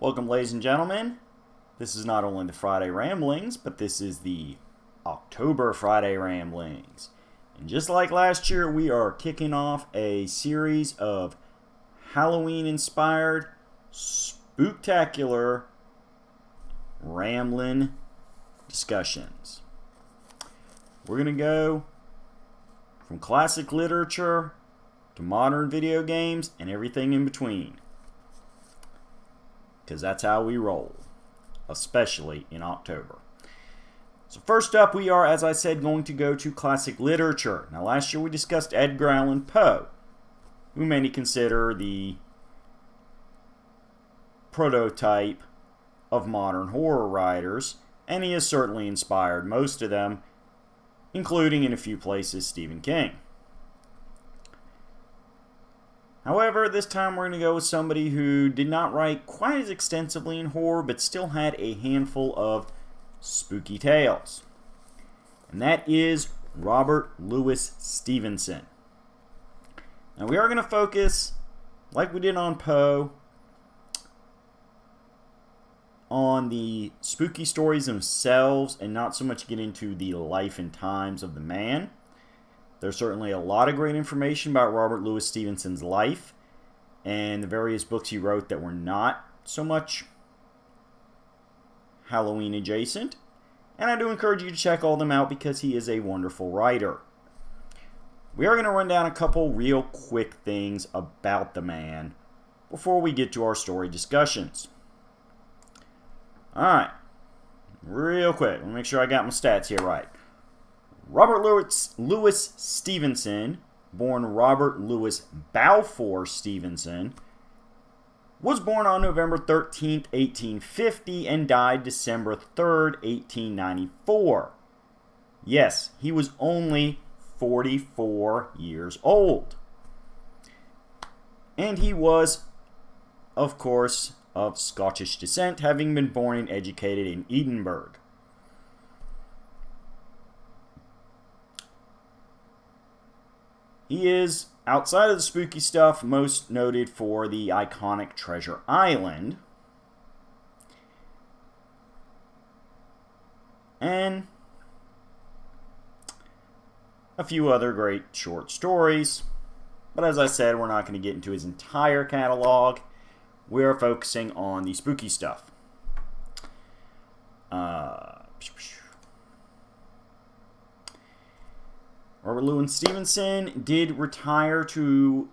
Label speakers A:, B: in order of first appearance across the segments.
A: Welcome, ladies and gentlemen. This is not only the Friday Ramblings, but this is the October Friday Ramblings. And just like last year, we are kicking off a series of Halloween-inspired, spooktacular rambling discussions. We're going to go from classic literature to modern video games and everything in between. Because that's how we roll, especially in October. So first up, we are, as I said, going to go to classic literature. Now, last year we discussed Edgar Allan Poe, who many consider the prototype of modern horror writers, and he has certainly inspired most of them, including in a few places Stephen King. However, this time we're going to go with somebody who did not write quite as extensively in horror, but still had a handful of spooky tales. And that is Robert Louis Stevenson. Now we are going to focus, like we did on Poe, on the spooky stories themselves and not so much get into the life and times of the man. There's certainly a lot of great information about Robert Louis Stevenson's life and the various books he wrote that were not so much Halloween adjacent. And I do encourage you to check all of them out because he is a wonderful writer. We are going to run down a couple real quick things about the man before we get to our story discussions. Alright, real quick, let me make sure I got my stats here right. Robert Louis Stevenson, born Robert Louis Balfour Stevenson, was born on November 13th, 1850, and died December 3rd, 1894. Yes, he was only 44 years old. And he was, of course, of Scottish descent, having been born and educated in Edinburgh. He is, outside of the spooky stuff, most noted for the iconic Treasure Island. And a few other great short stories. But as I said, we're not going to get into his entire catalog. We are focusing on the spooky stuff. Robert Louis Stevenson did retire to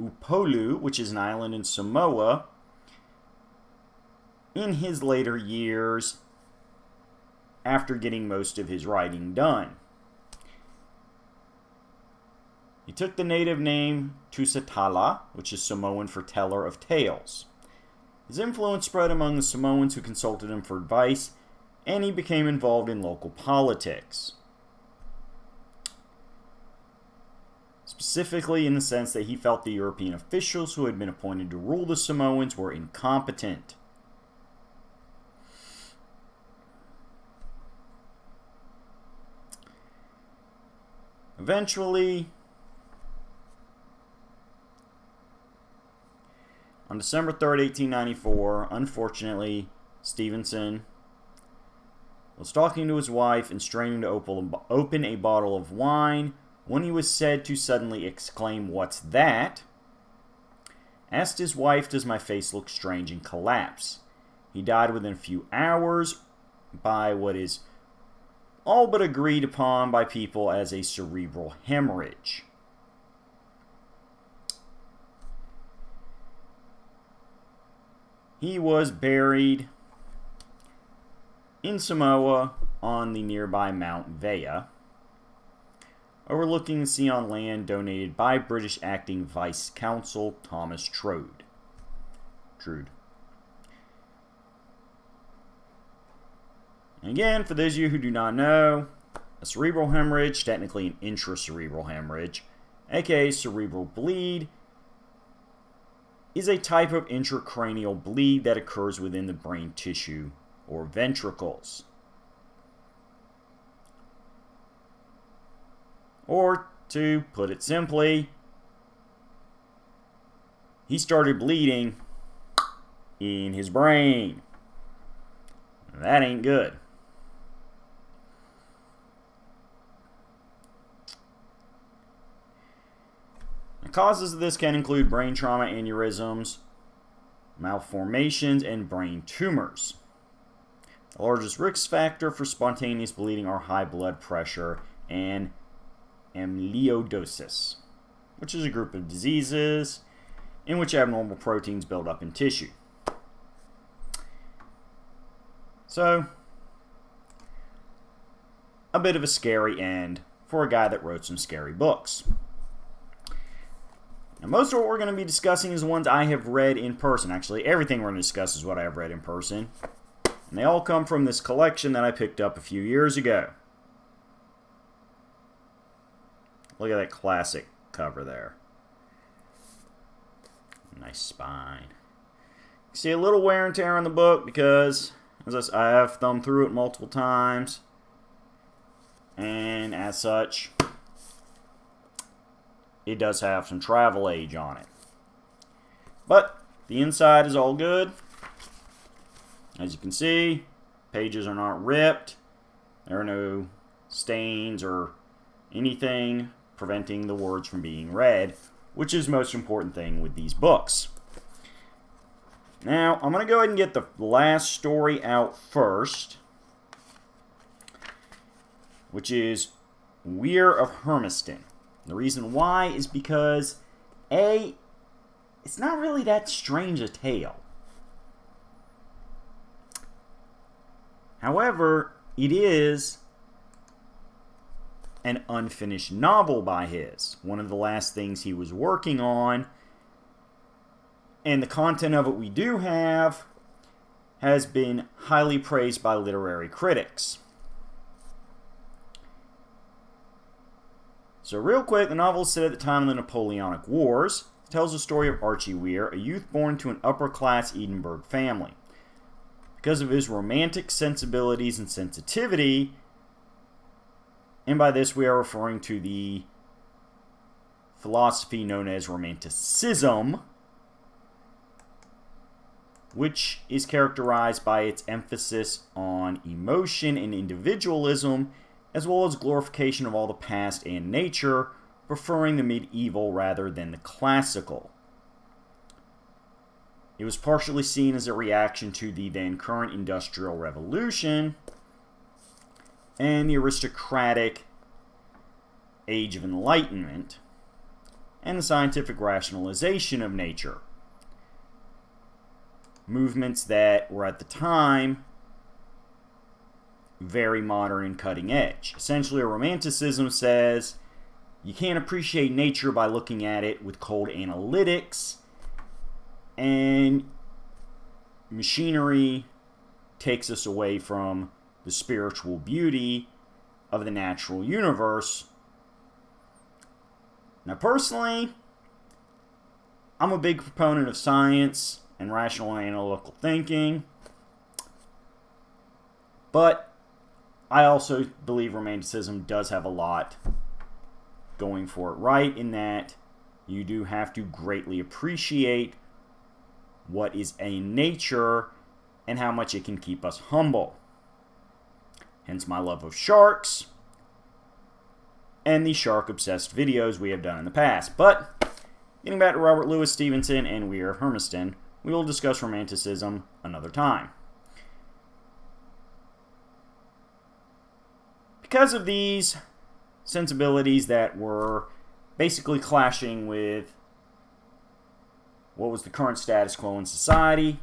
A: Upolu, which is an island in Samoa, in his later years after getting most of his writing done. He took the native name Tusitala, which is Samoan for teller of tales. His influence spread among the Samoans who consulted him for advice, and he became involved in local politics. Specifically in the sense that he felt the European officials who had been appointed to rule the Samoans were incompetent. Eventually, on December 3rd, 1894, unfortunately, Stevenson was talking to his wife and straining to open a bottle of wine when he was said to suddenly exclaim, "What's that?" Asked his wife, "Does my face look strange?" and collapse. He died within a few hours by what is all but agreed upon by people as a cerebral hemorrhage. He was buried in Samoa on the nearby Mount Vea, overlooking the sea on land donated by British acting Vice Consul Thomas Trude. And again, for those of you who do not know, a cerebral hemorrhage, technically an intracerebral hemorrhage, aka cerebral bleed, is a type of intracranial bleed that occurs within the brain tissue or ventricles. Or, to put it simply, he started bleeding in his brain. That ain't good. The causes of this can include brain trauma, aneurysms, malformations, and brain tumors. The largest risk factor for spontaneous bleeding are high blood pressure and amyloidosis, which is a group of diseases in which abnormal proteins build up in tissue. So, a bit of a scary end for a guy that wrote some scary books. Now, most of what we're going to be discussing is ones I have read in person. Actually, everything we're going to discuss is what I have read in person. And they all come from this collection that I picked up a few years ago. Look at that classic cover there. Nice spine. You see a little wear and tear on the book because as I have thumbed through it multiple times. And as such, it does have some travel age on it. But the inside is all good. As you can see, pages are not ripped. There are no stains or anything preventing the words from being read, which is the most important thing with these books. Now, I'm going to go ahead and get the last story out first, which is Weir of Hermiston. The reason why is because, A, it's not really that strange a tale. However, it is an unfinished novel by his. One of the last things he was working on. And the content of it we do have has been highly praised by literary critics. So real quick, the novel is set at the time of the Napoleonic Wars. It tells the story of Archie Weir, a youth born to an upper-class Edinburgh family. Because of his romantic sensibilities and sensitivity, and by this we are referring to the philosophy known as Romanticism, which is characterized by its emphasis on emotion and individualism, as well as glorification of all the past and nature, preferring the medieval rather than the classical. It was partially seen as a reaction to the then current Industrial Revolution and the aristocratic Age of Enlightenment and the scientific rationalization of nature. Movements that were at the time very modern and cutting edge. Essentially, Romanticism says you can't appreciate nature by looking at it with cold analytics, and machinery takes us away from the spiritual beauty of the natural universe. Now, personally, I'm a big proponent of science and rational and analytical thinking, but I also believe Romanticism does have a lot going for it right, in that you do have to greatly appreciate what is a nature and how much it can keep us humble. Hence my love of sharks and the shark-obsessed videos we have done in the past. But getting back to Robert Louis Stevenson and Weir of Hermiston, we will discuss Romanticism another time. Because of these sensibilities that were basically clashing with what was the current status quo in society,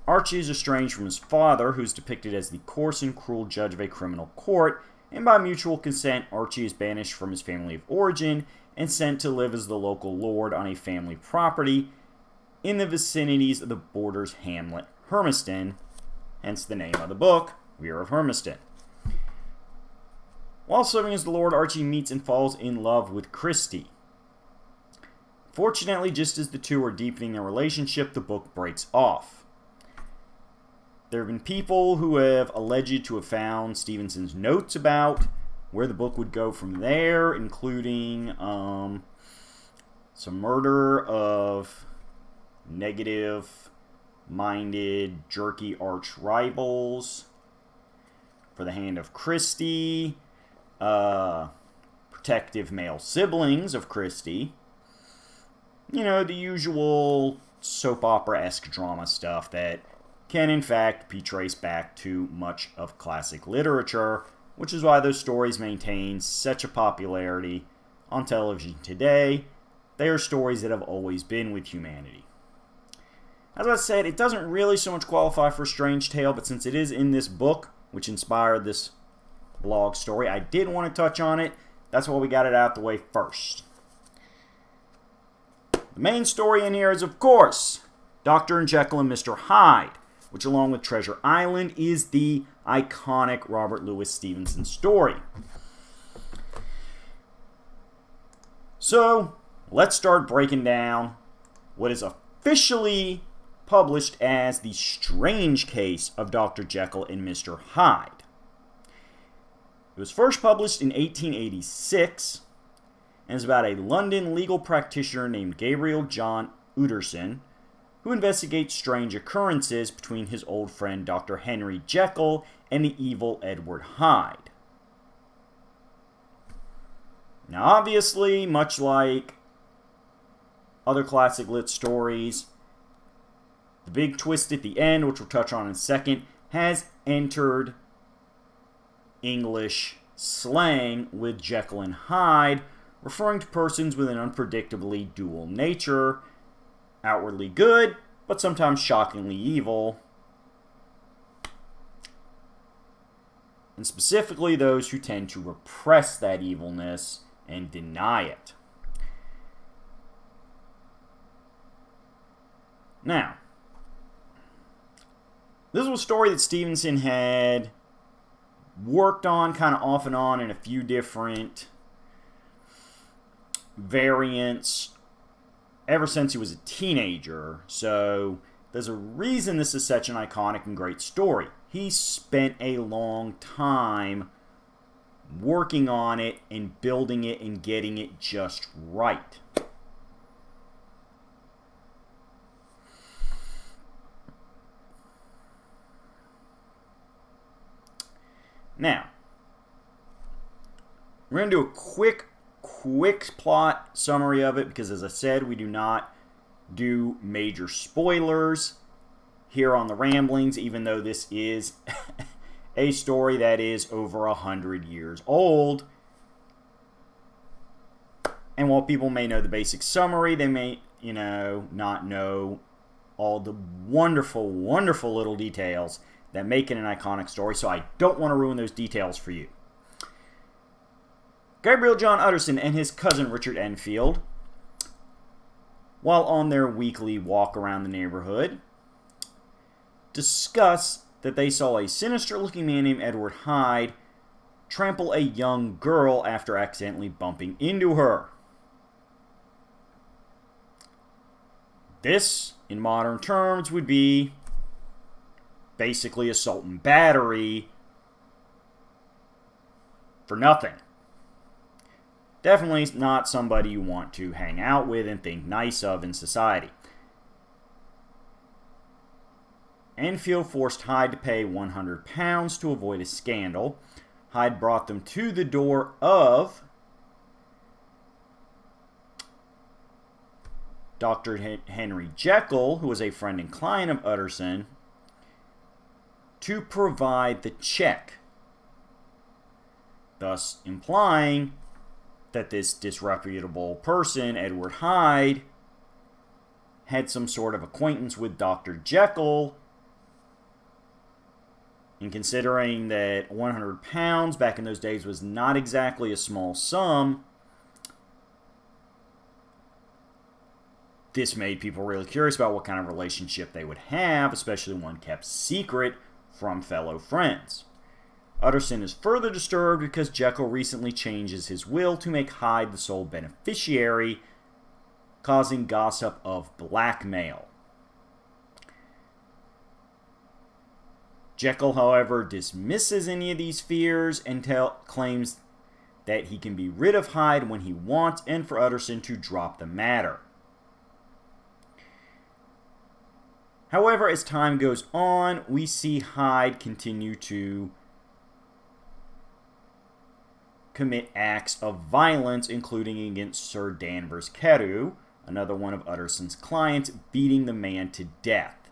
A: Archie is estranged from his father, who's depicted as the coarse and cruel judge of a criminal court, and by mutual consent, Archie is banished from his family of origin and sent to live as the local lord on a family property in the vicinities of the Borders hamlet Hermiston, hence the name of the book, Weir of Hermiston. While serving as the lord, Archie meets and falls in love with Christie. Fortunately, just as the two are deepening their relationship, the book breaks off. There have been people who have alleged to have found Stevenson's notes about where the book would go from there, including some murder of negative minded, jerky arch rivals. For the Hand of Christie, protective male siblings of Christie. You know, the usual soap opera-esque drama stuff that can in fact be traced back to much of classic literature, which is why those stories maintain such a popularity on television today. They are stories that have always been with humanity. As I said, it doesn't really so much qualify for a strange tale, but since it is in this book, which inspired this blog story, I did want to touch on it. That's why we got it out the way first. The main story in here is, of course, Dr. Jekyll and Mr. Hyde, which along with Treasure Island is the iconic Robert Louis Stevenson story. So, let's start breaking down what is officially published as The Strange Case of Dr. Jekyll and Mr. Hyde. It was first published in 1886 and is about a London legal practitioner named Gabriel John Utterson who investigates strange occurrences between his old friend Dr. Henry Jekyll and the evil Edward Hyde. Now obviously, much like other classic lit stories, the big twist at the end, which we'll touch on in a second, has entered English slang with Jekyll and Hyde, referring to persons with an unpredictably dual nature, outwardly good, but sometimes shockingly evil, and specifically those who tend to repress that evilness and deny it. Now, this was a story that Stevenson had worked on kind of off and on in a few different variants ever since he was a teenager. So there's a reason this is such an iconic and great story. He spent a long time working on it and building it and getting it just right. Now, we're going to do a quick plot summary of it because, as I said, we do not do major spoilers here on the Ramblings, even though this is a story that is over 100 years old. And while people may know the basic summary, they may, not know all the wonderful, wonderful little details that make it an iconic story, so I don't want to ruin those details for you. Gabriel John Utterson and his cousin Richard Enfield, while on their weekly walk around the neighborhood, discuss that they saw a sinister-looking man named Edward Hyde trample a young girl after accidentally bumping into her. This, in modern terms, would be basically assault and battery for nothing. Definitely not somebody you want to hang out with and think nice of in society. Enfield forced Hyde to pay £100 to avoid a scandal. Hyde brought them to the door of Dr. Henry Jekyll, who was a friend and client of Utterson, to provide the check, thus implying that this disreputable person, Edward Hyde, had some sort of acquaintance with Dr. Jekyll. And considering that £100 back in those days was not exactly a small sum, this made people really curious about what kind of relationship they would have, especially one kept secret from fellow friends. Utterson is further disturbed because Jekyll recently changes his will to make Hyde the sole beneficiary, causing gossip of blackmail. Jekyll, however, dismisses any of these fears and claims that he can be rid of Hyde when he wants, and for Utterson to drop the matter. However, as time goes on, we see Hyde continue to commit acts of violence, including against Sir Danvers Carew, another one of Utterson's clients, beating the man to death.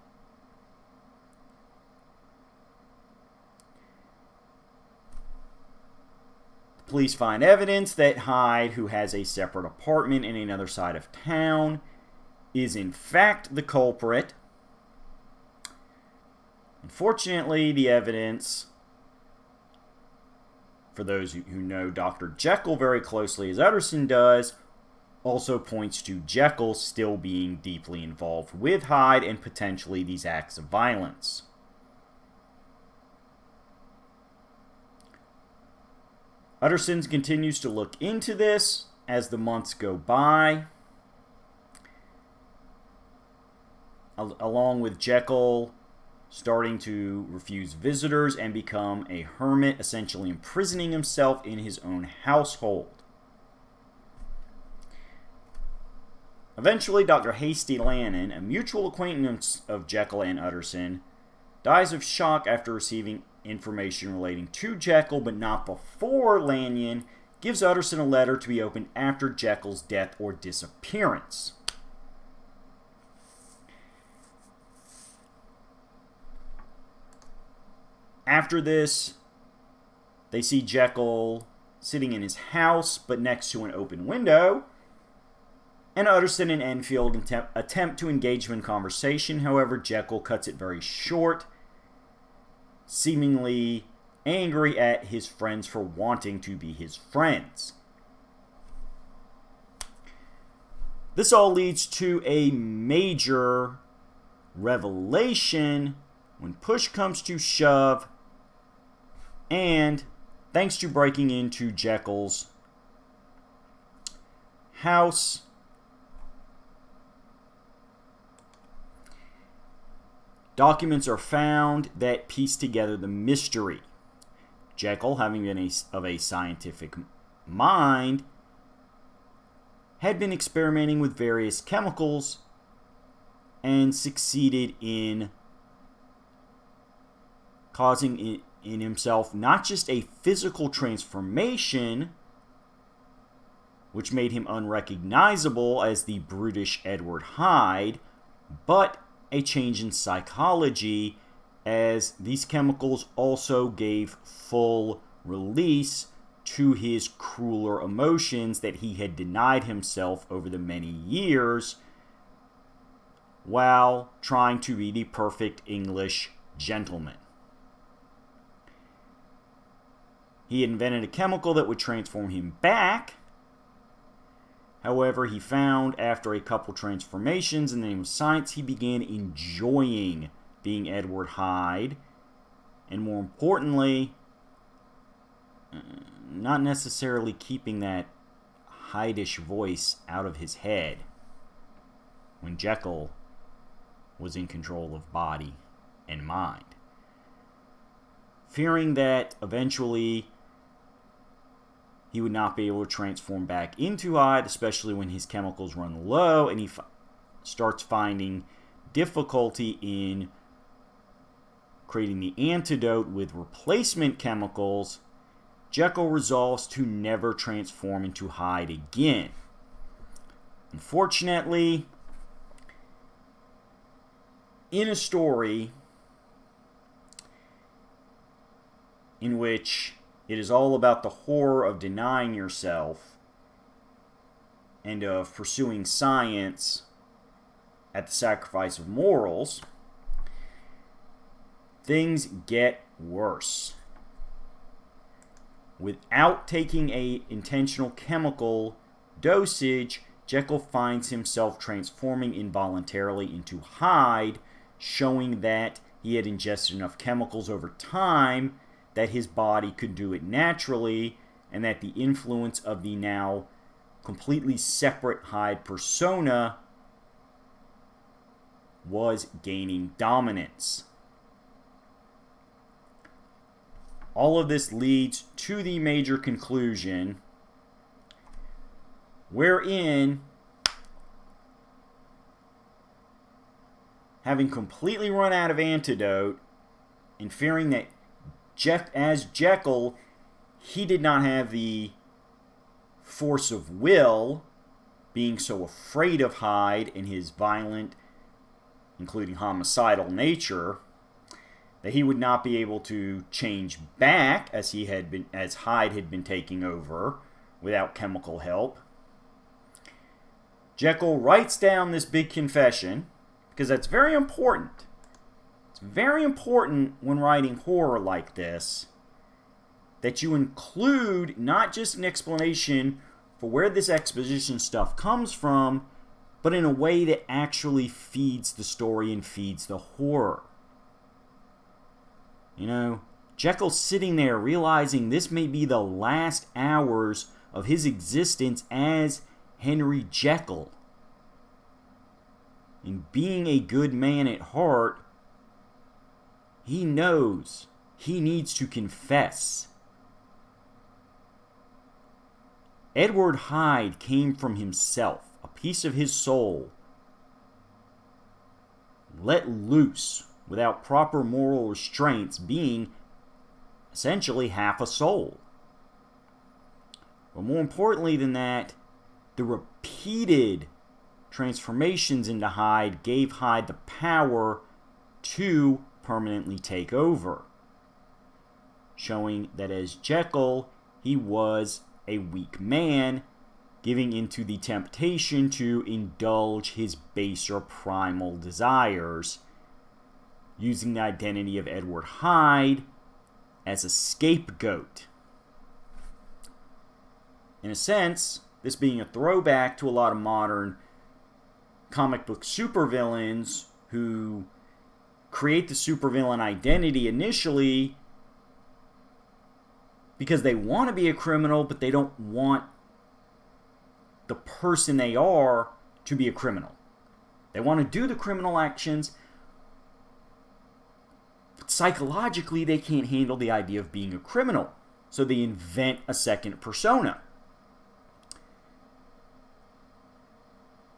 A: The police find evidence that Hyde, who has a separate apartment in another side of town, is in fact the culprit. Unfortunately, the evidence, for those who know Dr. Jekyll very closely as Utterson does, also points to Jekyll still being deeply involved with Hyde and potentially these acts of violence. Utterson continues to look into this as the months go by, along with Jekyll starting to refuse visitors and become a hermit, essentially imprisoning himself in his own household. Eventually, Dr. Hasty Lanyon, a mutual acquaintance of Jekyll and Utterson, dies of shock after receiving information relating to Jekyll, but not before Lanyon gives Utterson a letter to be opened after Jekyll's death or disappearance. After this, they see Jekyll sitting in his house, but next to an open window, and Utterson and Enfield attempt to engage him in conversation. However, Jekyll cuts it very short, seemingly angry at his friends for wanting to be his friends. This all leads to a major revelation when push comes to shove, and thanks to breaking into Jekyll's house, documents are found that piece together the mystery. Jekyll, having been of a scientific mind, had been experimenting with various chemicals and succeeded in causing in himself not just a physical transformation, which made him unrecognizable as the brutish Edward Hyde, but a change in psychology, as these chemicals also gave full release to his crueler emotions that he had denied himself over the many years while trying to be the perfect English gentleman. He invented a chemical that would transform him back. However, he found after a couple transformations in the name of science, he began enjoying being Edward Hyde, and more importantly, not necessarily keeping that Hydish voice out of his head when Jekyll was in control of body and mind. Fearing that eventually he would not be able to transform back into Hyde, especially when his chemicals run low, and he starts finding difficulty in creating the antidote with replacement chemicals, Jekyll resolves to never transform into Hyde again. Unfortunately, in a story in which it is all about the horror of denying yourself and of pursuing science at the sacrifice of morals, things get worse. Without taking an intentional chemical dosage, Jekyll finds himself transforming involuntarily into Hyde, showing that he had ingested enough chemicals over time that his body could do it naturally, and that the influence of the now completely separate Hyde persona was gaining dominance. All of this leads to the major conclusion, wherein having completely run out of antidote and fearing that as Jekyll, he did not have the force of will, being so afraid of Hyde and his violent, including homicidal nature, that he would not be able to change back as Hyde had been taking over without chemical help. Jekyll writes down this big confession because that's very important. It's very important when writing horror like this that you include not just an explanation for where this exposition stuff comes from, but in a way that actually feeds the story and feeds the horror. You know, Jekyll's sitting there realizing this may be the last hours of his existence as Henry Jekyll. And being a good man at heart, he knows he needs to confess. Edward Hyde came from himself, a piece of his soul, let loose without proper moral restraints, being essentially half a soul. But more importantly than that, the repeated transformations into Hyde gave Hyde the power to permanently take over, showing that as Jekyll, he was a weak man, giving into the temptation to indulge his baser primal desires, using the identity of Edward Hyde as a scapegoat. In a sense, this being a throwback to a lot of modern comic book supervillains who create the supervillain identity initially because they want to be a criminal, but they don't want the person they are to be a criminal. They want to do the criminal actions, but psychologically they can't handle the idea of being a criminal, so they invent a second persona.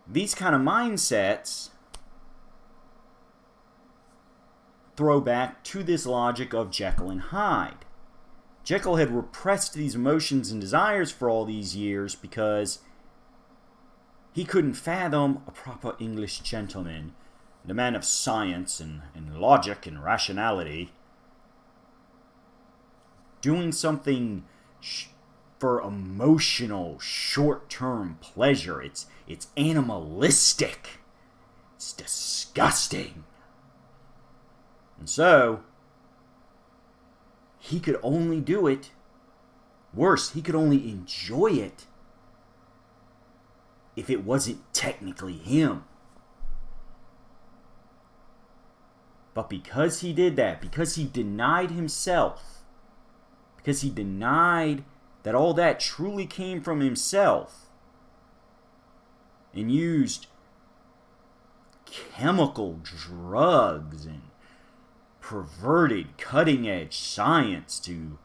A: These kind of mindsets throw back to this logic of Jekyll and Hyde. Jekyll had repressed these emotions and desires for all these years because he couldn't fathom a proper English gentleman, the man of science and logic and rationality, doing something for emotional, short-term pleasure. It's animalistic. It's disgusting. And so, he could only do it. Worse, he could only enjoy it if it wasn't technically him. But because he did that, because he denied himself, because he denied that all that truly came from himself, and used chemical drugs and perverted cutting-edge science to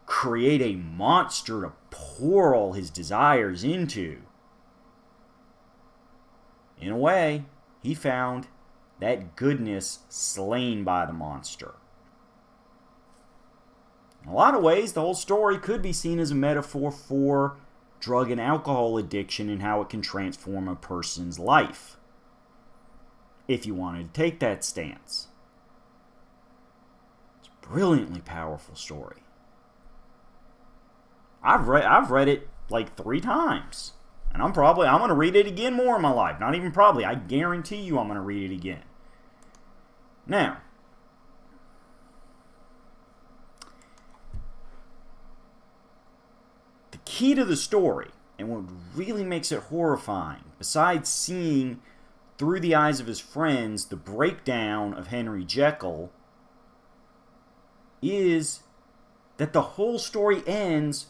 A: create a monster to pour all his desires into, in a way, he found that goodness slain by the monster. In a lot of ways, the whole story could be seen as a metaphor for drug and alcohol addiction and how it can transform a person's life, if you wanted to take that stance. It's a brilliantly powerful story. I've read it like 3 times. And I'm going to read it again more in my life. Not even probably. I guarantee you I'm going to read it again. Now, the key to the story, and what really makes it horrifying, besides seeing through the eyes of his friends the breakdown of Henry Jekyll, is that the whole story ends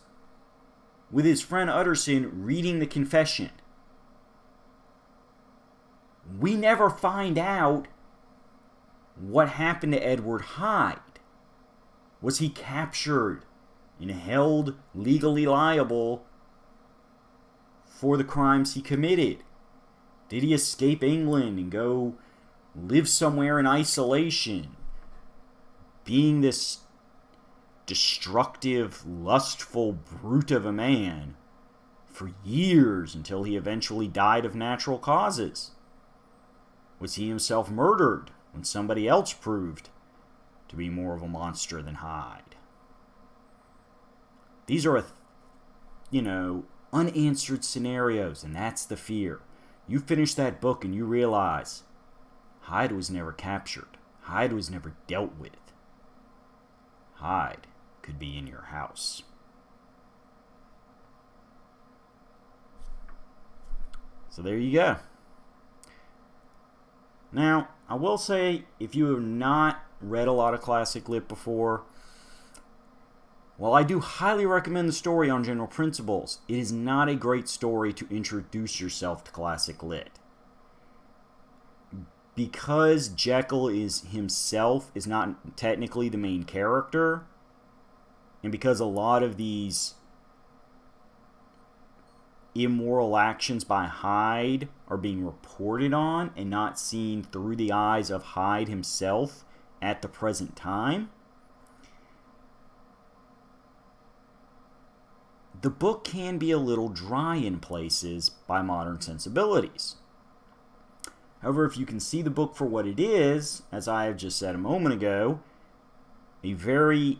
A: with his friend Utterson reading the confession. We never find out what happened to Edward Hyde. Was he captured and held legally liable for the crimes he committed? Did he escape England and go live somewhere in isolation, being this destructive, lustful brute of a man for years until he eventually died of natural causes? Was he himself murdered when somebody else proved to be more of a monster than Hyde? These are, unanswered scenarios, and that's the fear. You finish that book and you realize Hyde was never captured. Hyde was never dealt with. Hyde could be in your house. So there you go. Now, I will say, if you have not read a lot of classic lit before, while I do highly recommend the story on general principles, it is not a great story to introduce yourself to classic lit. Because Jekyll himself is not technically the main character, and because a lot of these immoral actions by Hyde are being reported on and not seen through the eyes of Hyde himself at the present time, the book can be a little dry in places by modern sensibilities. However, if you can see the book for what it is, as I have just said a moment ago, a very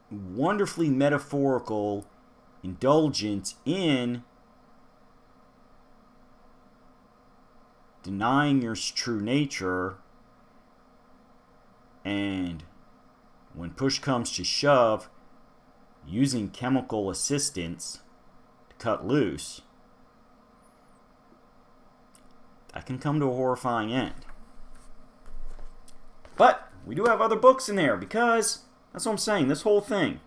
A: wonderfully metaphorical indulgence in denying your true nature, and when push comes to shove, using chemical assistance to cut loose, that can come to a horrifying end. But we do have other books in there, because that's what I'm saying, this whole thing,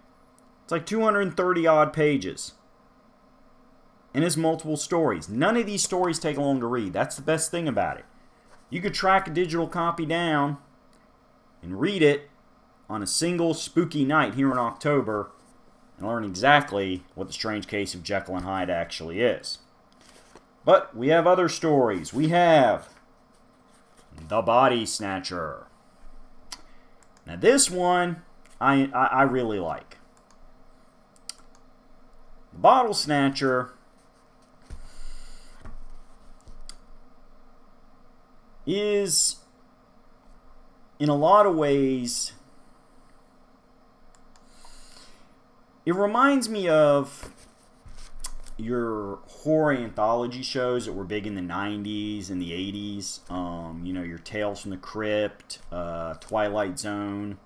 A: it's like 230 odd pages. And it's multiple stories. None of these stories take long to read. That's the best thing about it. You could track a digital copy down and read it on a single spooky night here in October and learn exactly what the strange case of Jekyll and Hyde actually is. But we have other stories. We have The Body Snatcher. Now this one I really like. The Bottle Snatcher is, in a lot of ways, it reminds me of your horror anthology shows that were big in the 90s and the 80s. Your Tales from the Crypt, Twilight Zone.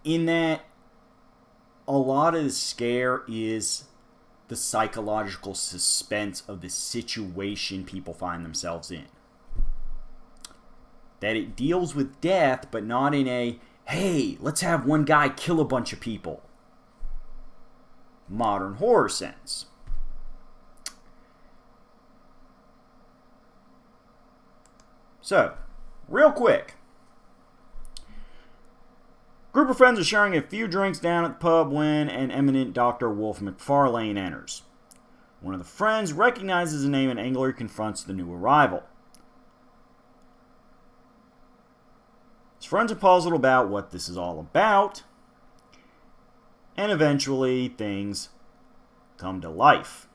A: In that, a lot of the scare is the psychological suspense of the situation people find themselves in. That it deals with death, but not in a, hey, let's have one guy kill a bunch of people, modern horror sense. So, real quick. Group of friends are sharing a few drinks down at the pub when an eminent Dr. Wolf McFarlane enters. One of the friends recognizes the name and angrily confronts the new arrival. His friends are puzzled about what this is all about, and eventually things come to life.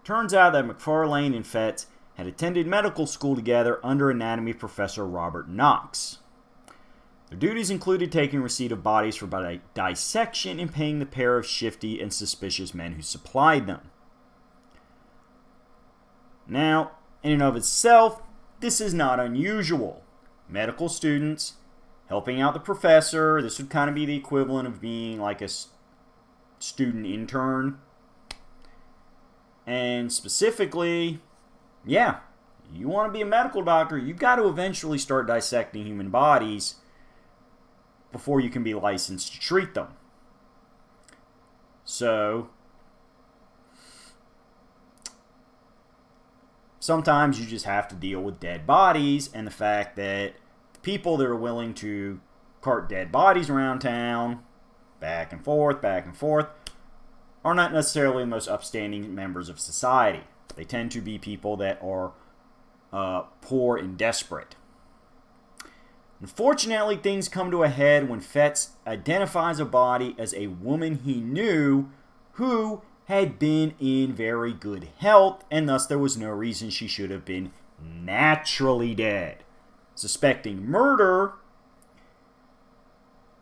A: Turns out that McFarlane and Fetz had attended medical school together under anatomy professor Robert Knox. Their duties included taking receipt of bodies for dissection and paying the pair of shifty and suspicious men who supplied them. Now, in and of itself, this is not unusual. Medical students helping out the professor, this would kind of be the equivalent of being like a student intern. And specifically, yeah, you want to be a medical doctor, you've got to eventually start dissecting human bodies before you can be licensed to treat them. So, sometimes you just have to deal with dead bodies and the fact that people that are willing to cart dead bodies around town, back and forth, are not necessarily the most upstanding members of society. They tend to be people that are poor and desperate. Unfortunately, things come to a head when Fetz identifies a body as a woman he knew who had been in very good health, and thus there was no reason she should have been naturally dead. Suspecting murder,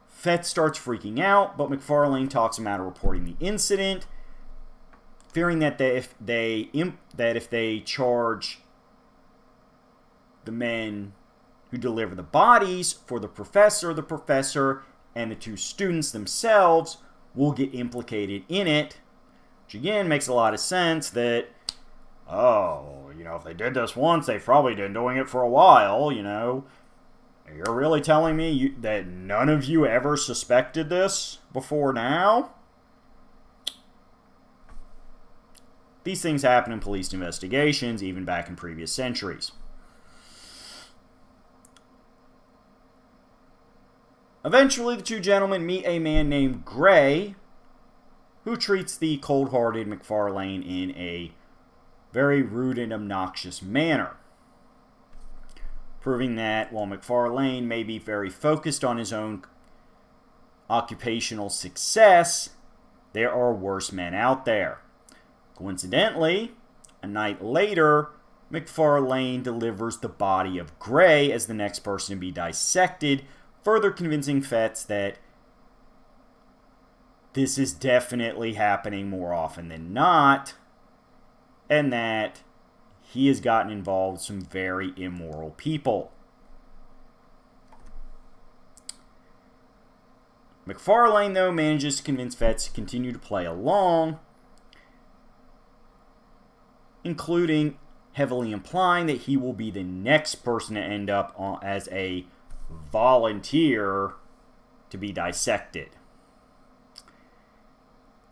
A: Fetz starts freaking out, but McFarlane talks him out of reporting the incident, fearing that if they charge the men who deliver the bodies for the professor and the two students themselves will get implicated in it. Which again makes a lot of sense that, if they did this once, they've probably been doing it for a while, You're really telling me that none of you ever suspected this before now? These things happen in police investigations, even back in previous centuries. Eventually, the two gentlemen meet a man named Gray, who treats the cold-hearted McFarlane in a very rude and obnoxious manner, proving that while McFarlane may be very focused on his own occupational success, there are worse men out there. Coincidentally, a night later, McFarlane delivers the body of Gray as the next person to be dissected, further convincing Fetz that this is definitely happening more often than not, and that he has gotten involved with some very immoral people. McFarlane, though, manages to convince Fetz to continue to play along, including heavily implying that he will be the next person to end up as a volunteer to be dissected.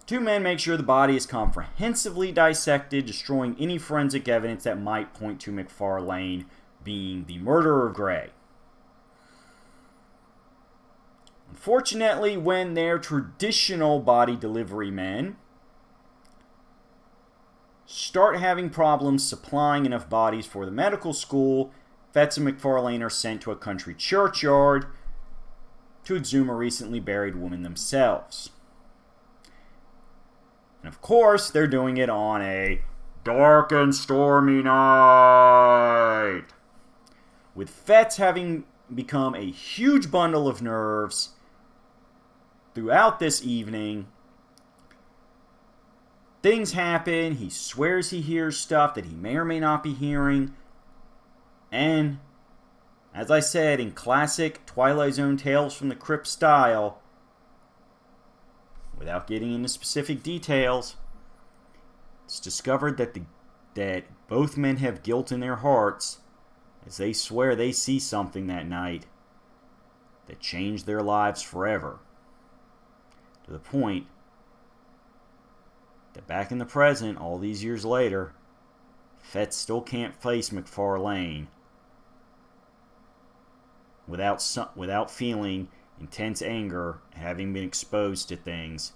A: Two men make sure the body is comprehensively dissected, destroying any forensic evidence that might point to McFarlane being the murderer of Gray. Unfortunately, when their traditional body delivery men start having problems supplying enough bodies for the medical school, Fetz and McFarlane are sent to a country churchyard to exhume a recently buried woman themselves. And of course, they're doing it on a dark and stormy night, with Fetz having become a huge bundle of nerves throughout this evening. Things happen. He swears he hears stuff that he may or may not be hearing. And, as I said, in classic Twilight Zone Tales from the Crypt style, without getting into specific details, it's discovered that both men have guilt in their hearts as they swear they see something that night that changed their lives forever. To the point that back in the present, all these years later, Fetz still can't face McFarlane without feeling intense anger, having been exposed to things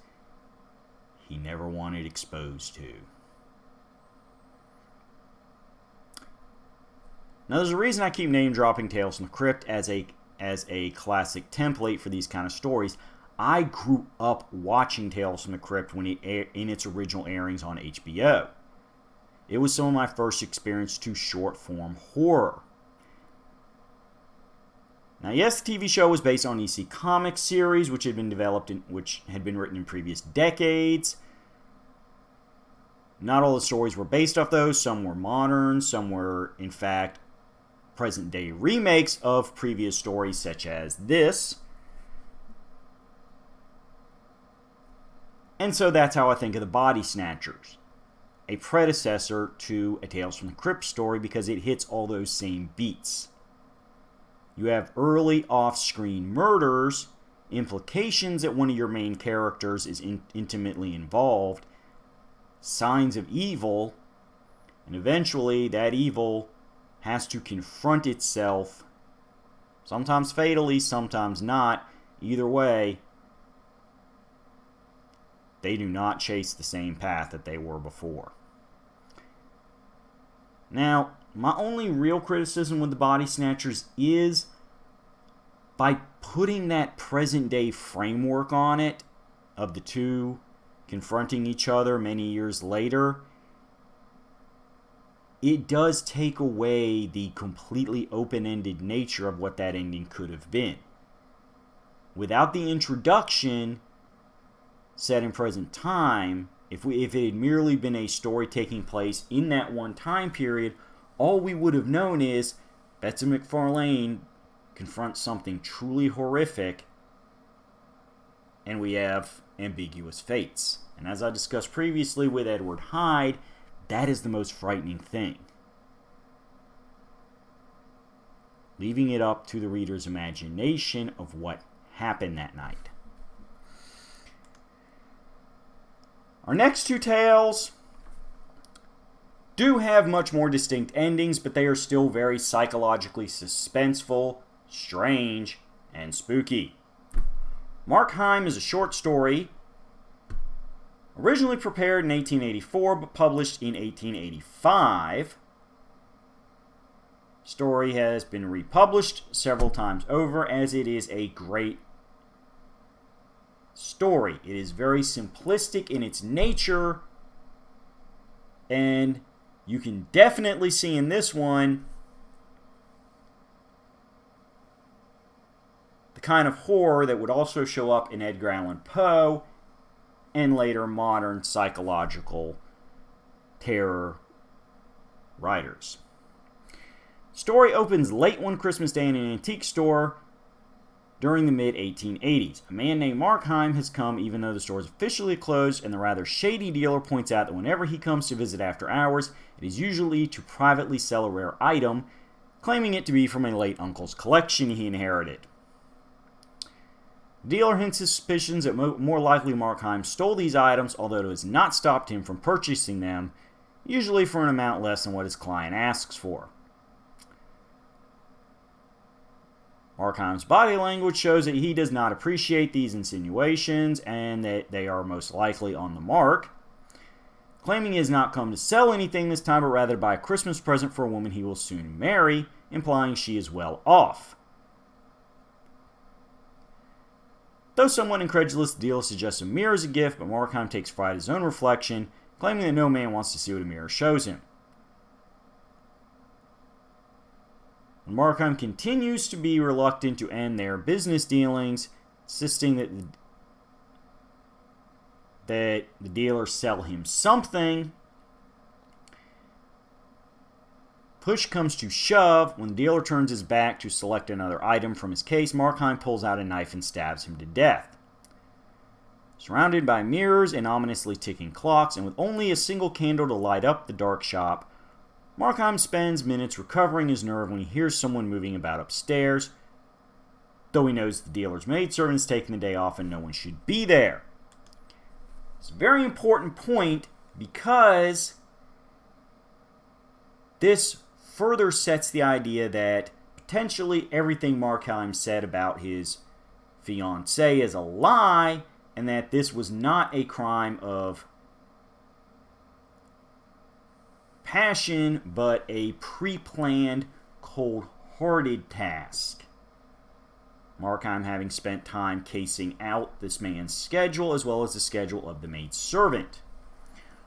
A: he never wanted exposed to. Now, there's a reason I keep name-dropping Tales from the Crypt as a classic template for these kind of stories. I grew up watching Tales from the Crypt when in its original airings on HBO. It was some of my first experience to short-form horror. Now, yes, the TV show was based on EC Comics series, which had been written in previous decades. Not all the stories were based off those. Some were modern. Some were, in fact, present-day remakes of previous stories, such as this. And so that's how I think of the Body Snatchers, a predecessor to a Tales from the Crypt story, because it hits all those same beats. You have early off-screen murders, implications that one of your main characters is intimately involved, signs of evil, and eventually that evil has to confront itself, sometimes fatally, sometimes not. Either way, they do not chase the same path that they were before. Now, my only real criticism with the Body Snatchers is by putting that present day framework on it of the two confronting each other many years later, it does take away the completely open-ended nature of what that ending could have been. Without the introduction set in present time, if it had merely been a story taking place in that one time period, all we would have known is Betsy McFarlane confronts something truly horrific, and we have ambiguous fates. And as I discussed previously with Edward Hyde, that is the most frightening thing. Leaving it up to the reader's imagination of what happened that night. Our next two tales do have much more distinct endings, but they are still very psychologically suspenseful, strange, and spooky. Markheim is a short story originally prepared in 1884 but published in 1885. The story has been republished several times over as it is a great story. It is very simplistic in its nature, and you can definitely see in this one the kind of horror that would also show up in Edgar Allan Poe and later modern psychological terror writers. The story opens late one Christmas day in an antique store during the mid-1880s. A man named Markheim has come even though the store is officially closed, and the rather shady dealer points out that whenever he comes to visit after hours, it is usually to privately sell a rare item, claiming it to be from a late uncle's collection he inherited. The dealer hints his suspicions that more likely Markheim stole these items, although it has not stopped him from purchasing them, usually for an amount less than what his client asks for. Markheim's body language shows that he does not appreciate these insinuations and that they are most likely on the mark, claiming he has not come to sell anything this time but rather buy a Christmas present for a woman he will soon marry, implying she is well off. Though somewhat incredulous, the dealer suggests a mirror as a gift, but Markheim takes fright at his own reflection, claiming that no man wants to see what a mirror shows him. Markheim continues to be reluctant to end their business dealings, insisting that the dealer sell him something. Push comes to shove. When the dealer turns his back to select another item from his case, Markheim pulls out a knife and stabs him to death. Surrounded by mirrors and ominously ticking clocks, and with only a single candle to light up the dark shop, Markheim spends minutes recovering his nerve when he hears someone moving about upstairs, though he knows the dealer's maidservant is taking the day off and no one should be there. It's a very important point because this further sets the idea that potentially everything Markheim said about his fiancée is a lie, and that this was not a crime of passion, but a pre-planned, cold-hearted task. Markheim having spent time casing out this man's schedule as well as the schedule of the maidservant.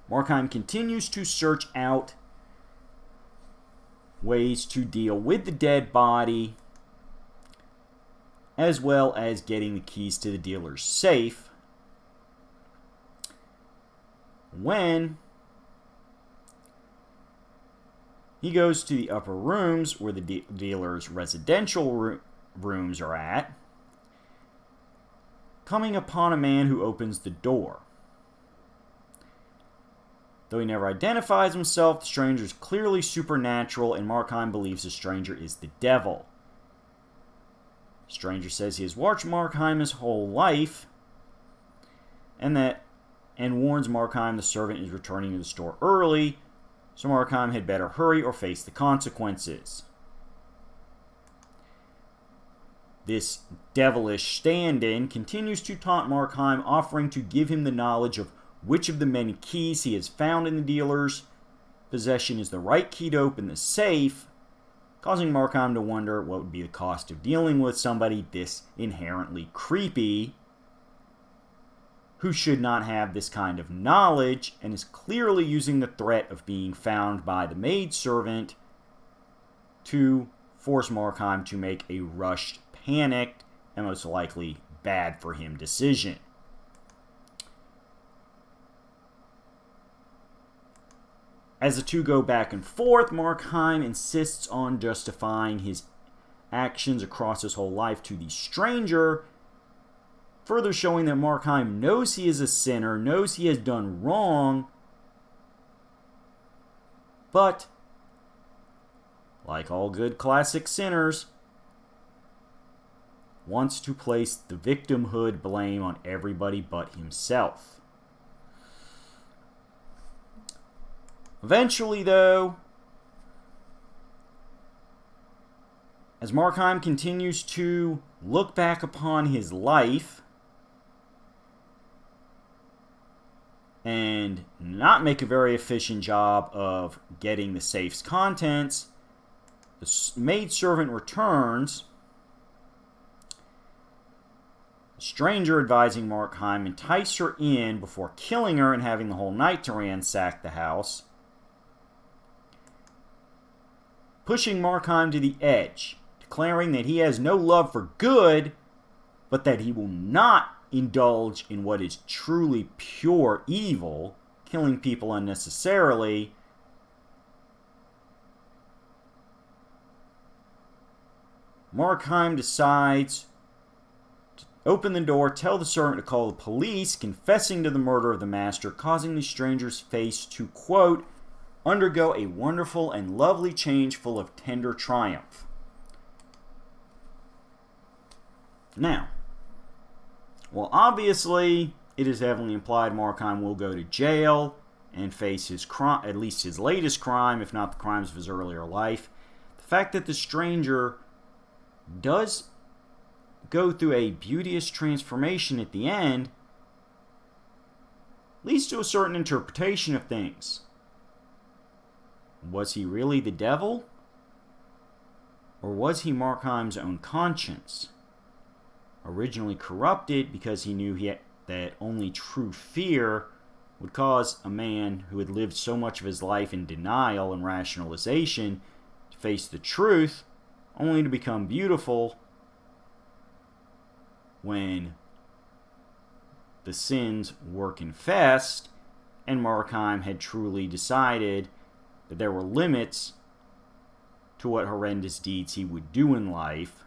A: Markheim continues to search out ways to deal with the dead body as well as getting the keys to the dealer's safe when he goes to the upper rooms where the dealer's residential rooms are at, coming upon a man who opens the door. Though he never identifies himself, the stranger is clearly supernatural, and Markheim believes the stranger is the devil. The stranger says he has watched Markheim his whole life, and warns Markheim the servant is returning to the store early, so Markheim had better hurry or face the consequences. This devilish stand-in continues to taunt Markheim, offering to give him the knowledge of which of the many keys he has found in the dealer's possession is the right key to open the safe, causing Markheim to wonder what would be the cost of dealing with somebody this inherently creepy, who should not have this kind of knowledge and is clearly using the threat of being found by the maidservant to force Markheim to make a rushed, panicked, and most likely bad for him decision. As the two go back and forth, Markheim insists on justifying his actions across his whole life to the stranger, further showing that Markheim knows he is a sinner, knows he has done wrong, but, like all good classic sinners, wants to place the victimhood blame on everybody but himself. Eventually, though, as Markheim continues to look back upon his life and not make a very efficient job of getting the safe's contents, the maidservant returns, the stranger advising Markheim entice her in before killing her and having the whole night to ransack the house, pushing Markheim to the edge, declaring that he has no love for good, but that he will not indulge in what is truly pure evil, killing people unnecessarily. Markheim decides to open the door, tell the servant to call the police, confessing to the murder of the master, causing the stranger's face to, quote, undergo a wonderful and lovely change full of tender triumph. Now, well, obviously, it is heavily implied Markheim will go to jail and face his crime, at least his latest crime, if not the crimes of his earlier life. The fact that the stranger does go through a beauteous transformation at the end leads to a certain interpretation of things. Was he really the devil? Or was he Markheim's own conscience? Originally corrupted because he knew that only true fear would cause a man who had lived so much of his life in denial and rationalization to face the truth, only to become beautiful when the sins were confessed and Markheim had truly decided that there were limits to what horrendous deeds he would do in life,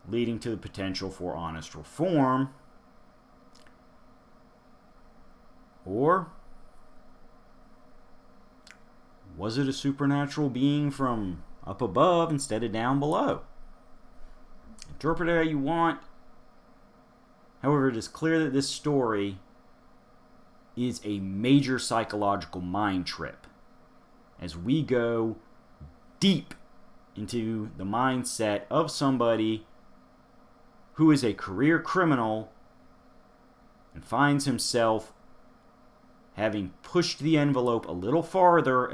A: leading to the potential for honest reform. Or was it a supernatural being from up above instead of down below? Interpret it how you want. However, it is clear that this story is a major psychological mind trip as we go deep into the mindset of somebody who is a career criminal and finds himself having pushed the envelope a little farther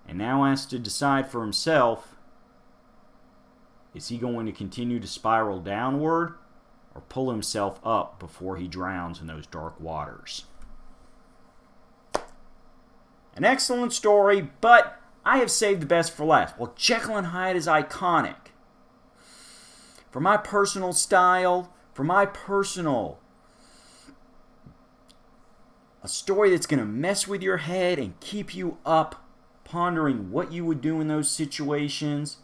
A: and now has to decide for himself, is he going to continue to spiral downward or pull himself up before he drowns in those dark waters? An excellent story, but I have saved the best for last. Well, Jekyll and Hyde is iconic. For my personal style, a story that's going to mess with your head and keep you up, pondering what you would do in those situations,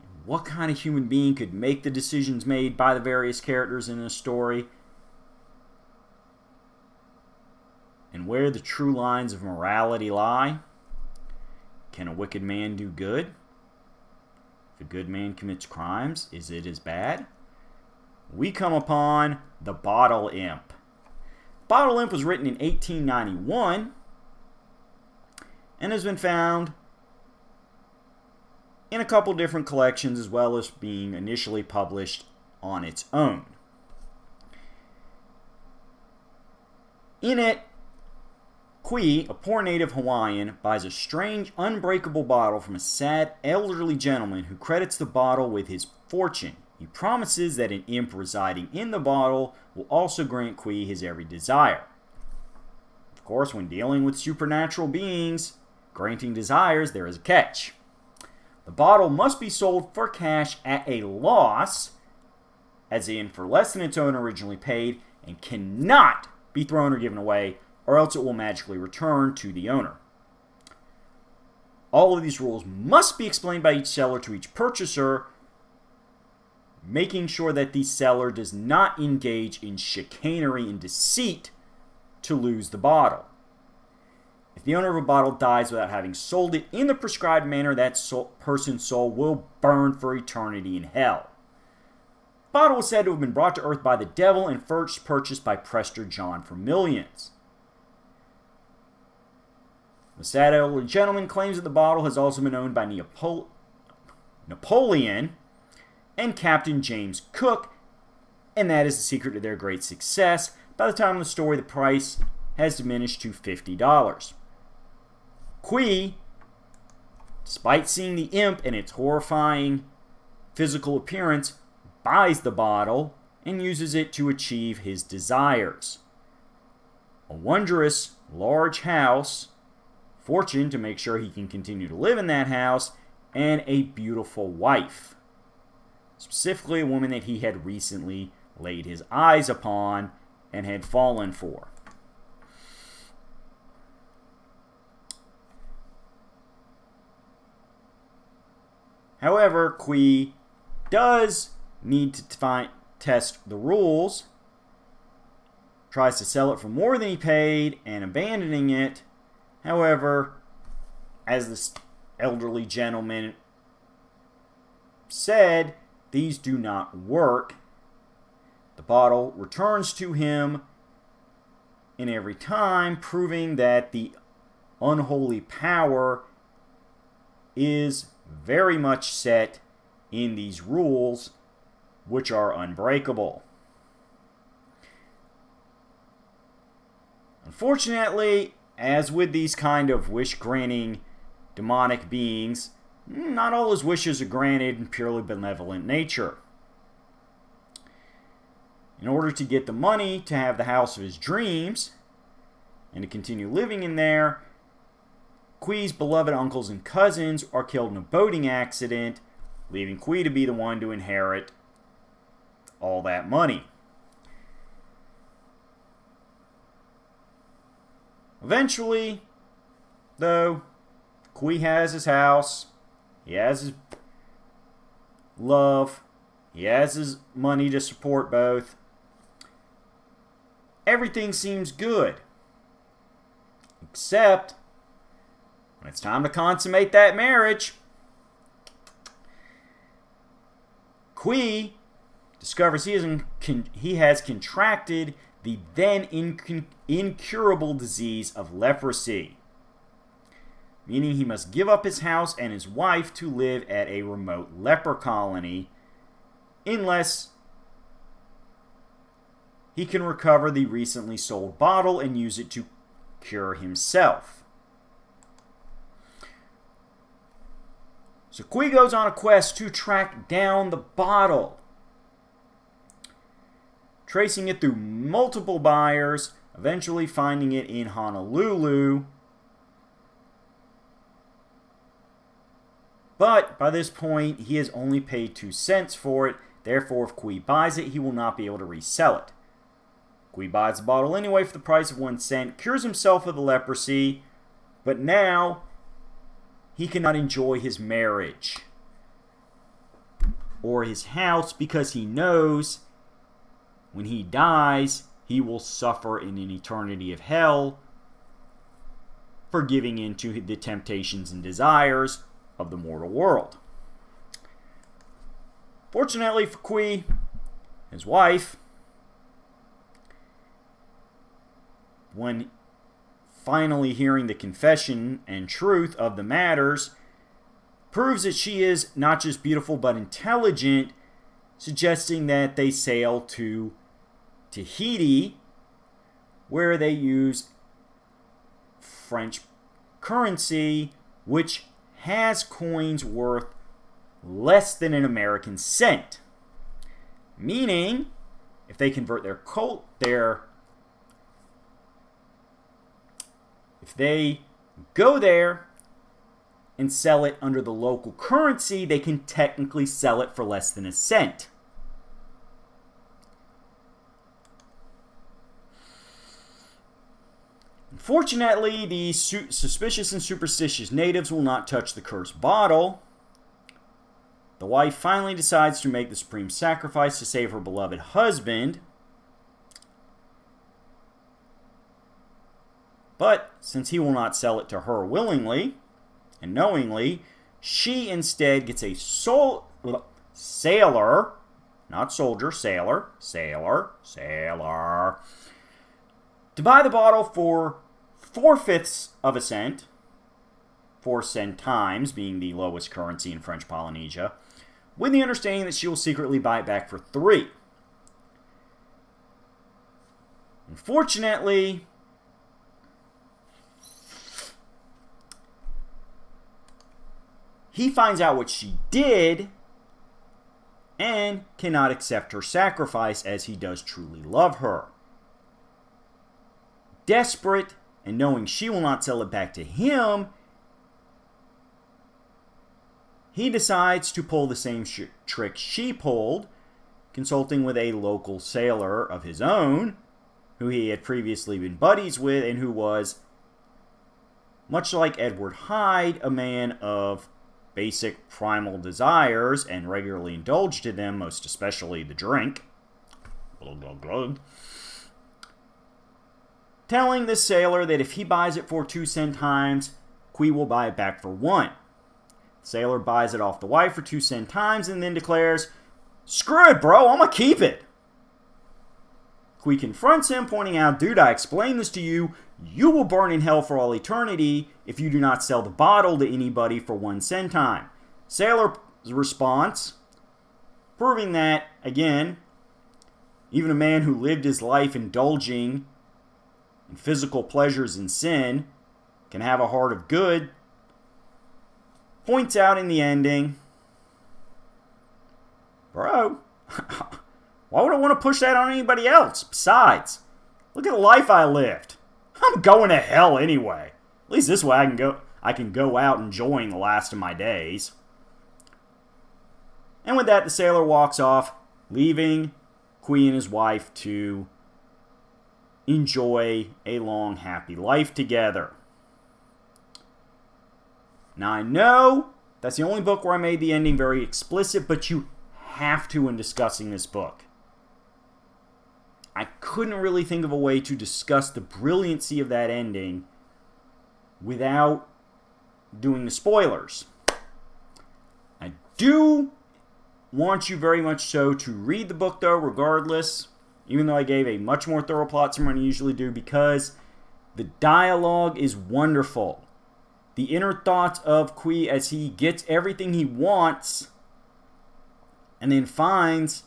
A: and what kind of human being could make the decisions made by the various characters in this story, and where the true lines of morality lie. Can a wicked man do good? If a good man commits crimes, is it as bad? We come upon The Bottle Imp. Bottle Imp was written in 1891 and has been found in a couple different collections as well as being initially published on its own. In it, Kui, a poor native Hawaiian, buys a strange, unbreakable bottle from a sad, elderly gentleman who credits the bottle with his fortune. He promises that an imp residing in the bottle will also grant Kui his every desire. Of course, when dealing with supernatural beings granting desires, there is a catch. The bottle must be sold for cash at a loss, as in for less than its owner originally paid, and cannot be thrown or given away, or else it will magically return to the owner. All of these rules must be explained by each seller to each purchaser, making sure that the seller does not engage in chicanery and deceit to lose the bottle. If the owner of a bottle dies without having sold it in the prescribed manner, that person's soul will burn for eternity in hell. The bottle was said to have been brought to earth by the devil and first purchased by Prester John for millions. The sad elderly gentleman claims that the bottle has also been owned by Napoleon and Captain James Cook, and that is the secret to their great success. By the time of the story, the price has diminished to $50. Kui, despite seeing the imp and its horrifying physical appearance, buys the bottle and uses it to achieve his desires. A wondrous, large house, fortune to make sure he can continue to live in that house, and a beautiful wife. Specifically, a woman that he had recently laid his eyes upon and had fallen for. However, Kui does need to test the rules, tries to sell it for more than he paid, and abandoning it. However, as this elderly gentleman said, these do not work. The bottle returns to him in every time, proving that the unholy power is very much set in these rules, which are unbreakable. Unfortunately, as with these kind of wish-granting demonic beings, not all his wishes are granted in purely benevolent nature. In order to get the money to have the house of his dreams and to continue living in there, Kui's beloved uncles and cousins are killed in a boating accident, leaving Kui to be the one to inherit all that money. Eventually, though, Kui has his house, he has his love, he has his money to support both. Everything seems good. Except when it's time to consummate that marriage, Kui discovers he has contracted the then incurable disease of leprosy, meaning he must give up his house and his wife to live at a remote leper colony unless he can recover the recently sold bottle and use it to cure himself. So Kui goes on a quest to track down the bottle, tracing it through multiple buyers, eventually finding it in Honolulu. But by this point, he has only paid 2 cents for it. Therefore, if Kui buys it, he will not be able to resell it. Kui buys the bottle anyway for the price of 1 cent, cures himself of the leprosy, but now he cannot enjoy his marriage or his house because he knows when he dies, he will suffer in an eternity of hell for giving in to the temptations and desires of the mortal world. Fortunately for Kui, his wife, when finally hearing the confession and truth of the matters, proves that she is not just beautiful but intelligent, suggesting that they sail to Tahiti, where they use French currency, which has coins worth less than an American cent. Meaning, if they convert if they go there and sell it under the local currency, they can technically sell it for less than a cent. Unfortunately, the suspicious and superstitious natives will not touch the cursed bottle. The wife finally decides to make the supreme sacrifice to save her beloved husband. But since he will not sell it to her willingly and knowingly, she instead gets a sailor, not soldier, sailor, to buy the bottle for 4/5 of a cent, 4 centimes being the lowest currency in French Polynesia, with the understanding that she will secretly buy it back for 3. Unfortunately, he finds out what she did and cannot accept her sacrifice as he does truly love her. Desperate and knowing she will not sell it back to him, he decides to pull the same trick she pulled, consulting with a local sailor of his own, who he had previously been buddies with and who was, much like Edward Hyde, a man of basic primal desires and regularly indulged in them, most especially the drink. Telling this sailor that if he buys it for 2 centimes, Qui will buy it back for 1. The sailor buys it off the wife for 2 centimes and then declares, "Screw it, bro, I'm gonna keep it." Qui confronts him, pointing out, "Dude, I explained this to you. You will burn in hell for all eternity if you do not sell the bottle to anybody for 1 centime." Sailor's response, proving that, again, even a man who lived his life indulging in physical pleasures and sin can have a heart of good, points out in the ending, "Bro, why would I want to push that on anybody else? Besides, look at the life I lived. I'm going to hell anyway. At least this way I can go out enjoying the last of my days." And with that, the sailor walks off, leaving Qui and his wife to enjoy a long, happy life together. Now, I know that's the only book where I made the ending very explicit, but you have to when discussing this book. I couldn't really think of a way to discuss the brilliancy of that ending without doing the spoilers. I do want you very much so to read the book, though, regardless, even though I gave a much more thorough plot summary than I usually do, because the dialogue is wonderful. The inner thoughts of Qui as he gets everything he wants and then finds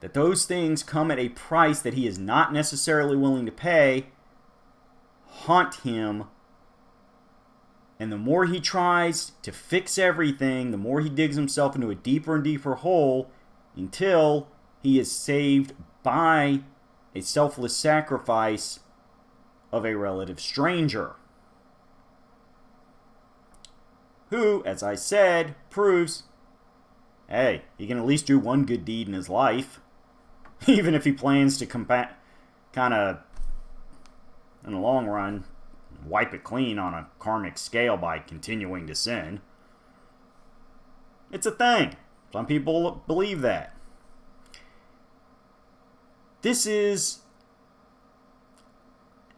A: that those things come at a price that he is not necessarily willing to pay, haunt him. And the more he tries to fix everything, the more he digs himself into a deeper and deeper hole until he is saved by a selfless sacrifice of a relative stranger, who, as I said, proves, hey, he can at least do one good deed in his life, even if he plans to kind of, in the long run, wipe it clean on a karmic scale by continuing to sin. It's a thing. Some people believe that. This is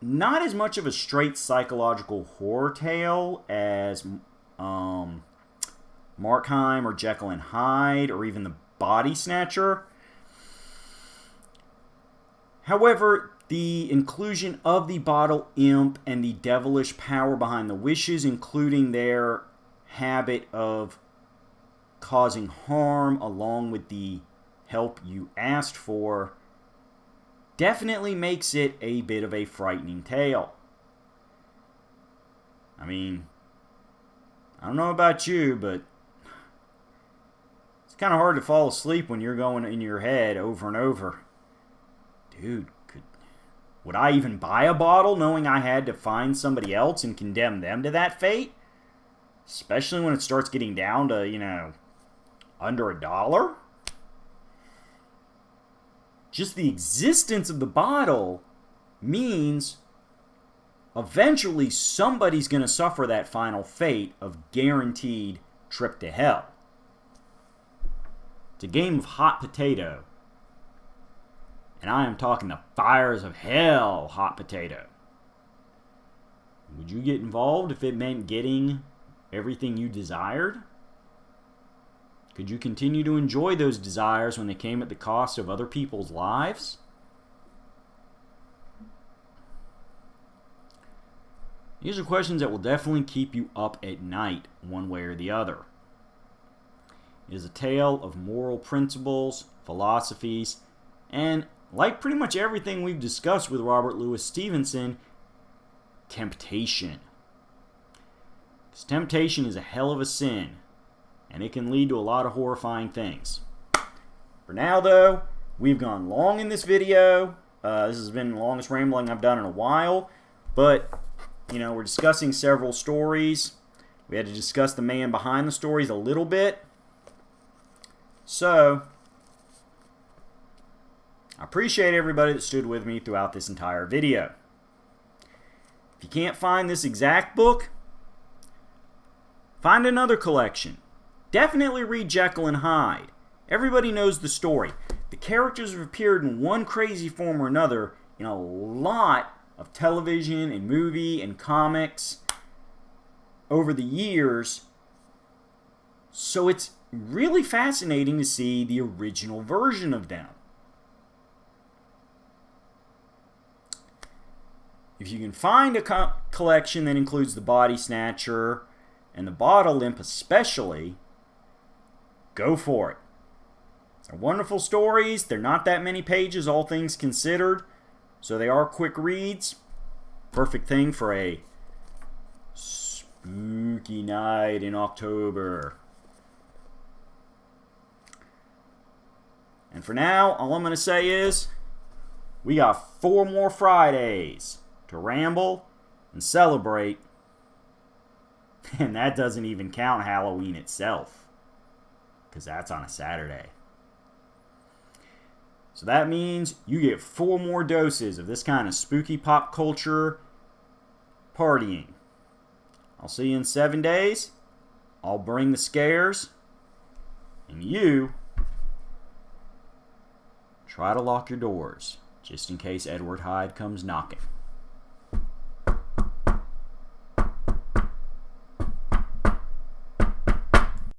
A: not as much of a straight psychological horror tale as Markheim or Jekyll and Hyde or even the Body Snatcher. However, the inclusion of the bottle imp and the devilish power behind the wishes, including their habit of causing harm along with the help you asked for, definitely makes it a bit of a frightening tale. I mean, I don't know about you, but it's kind of hard to fall asleep when you're going in your head over and over. Dude, would I even buy a bottle knowing I had to find somebody else and condemn them to that fate? Especially when it starts getting down to, under $1. Just the existence of the bottle means eventually somebody's going to suffer that final fate of guaranteed trip to hell. It's a game of hot potato. And I am talking the fires of hell hot potato. Would you get involved if it meant getting everything you desired? Could you continue to enjoy those desires when they came at the cost of other people's lives? These are questions that will definitely keep you up at night, one way or the other. It is a tale of moral principles, philosophies, and, like pretty much everything we've discussed with Robert Louis Stevenson, temptation. Because temptation is a hell of a sin, and it can lead to a lot of horrifying things. For now, though, we've gone long in this video. This has been the longest rambling I've done in a while, but we're discussing several stories. We had to discuss the man behind the stories a little bit. So, I appreciate everybody that stood with me throughout this entire video. If you can't find this exact book, find another collection. Definitely read Jekyll and Hyde. Everybody knows the story. The characters have appeared in one crazy form or another in a lot of television and movie and comics over the years. So it's really fascinating to see the original version of them. If you can find a collection that includes the Body Snatcher and the Bottle Imp especially, go for it. They're wonderful stories. They're not that many pages, all things considered. So they are quick reads. Perfect thing for a spooky night in October. And for now, all I'm going to say is, we got 4 more Fridays to ramble and celebrate. And that doesn't even count Halloween itself, because that's on a Saturday. So that means you get 4 more doses of this kind of spooky pop culture partying. I'll see you in 7 days. I'll bring the scares. And you try to lock your doors, just in case Edward Hyde comes knocking.